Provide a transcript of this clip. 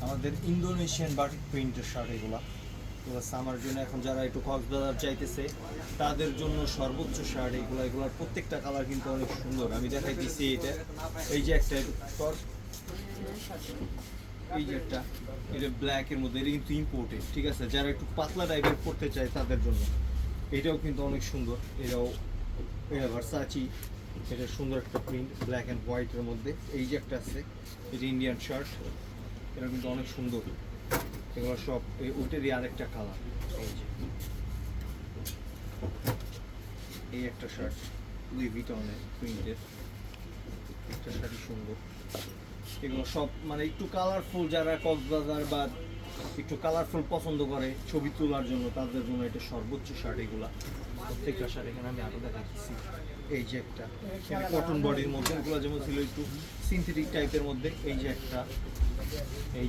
আমাদের Indonesian batik প্রিন্টের shirt এগুলা সামার জন্য এখন যারা একটু কক্সবাজার চাইতেছে তাদের জন্য সর্বোচ্চ শার্ট এগুলার প্রত্যেকটা কালার কিন্তু অনেক সুন্দর। আমি দেখাই দিচ্ছি এটা, এই যে একটা এই যে একটা এটা ব্ল্যাকের মধ্যে, এটা কিন্তু ইম্পোর্টেড, ঠিক আছে? যারা একটু পাতলা টাইপের পড়তে চায় তাদের জন্য এটাও কিন্তু অনেক সুন্দর। এটা ভার্সাচি, এটা সুন্দর একটা প্রিন্ট ব্ল্যাক অ্যান্ড হোয়াইটের মধ্যে। এই যে একটা আছে, এটা ইন্ডিয়ান শার্ট, এটা কিন্তু অনেক সুন্দর। এগুলো সব ওইটারই আরেকটা কালার। এই যে এই একটা শার্ট লুই ভিটনের প্রিন্টের, একটা শার্টই সুন্দর। এগুলো সব মানে একটু কালারফুল, যারা কক্সবাজার বা একটু কালারফুল পছন্দ করে ছবি তোলার জন্য তাদের জন্য এটা সর্বোচ্চ শার্ট। এগুলা প্রত্যেকটা শার্ট এখানে আমি আরো দেখাচ্ছি। এই যে একটা কটন বডির মধ্যে, এগুলো যেমন ছিল একটু সিনথেটিক টাইপের মধ্যে। এই যে একটা, এই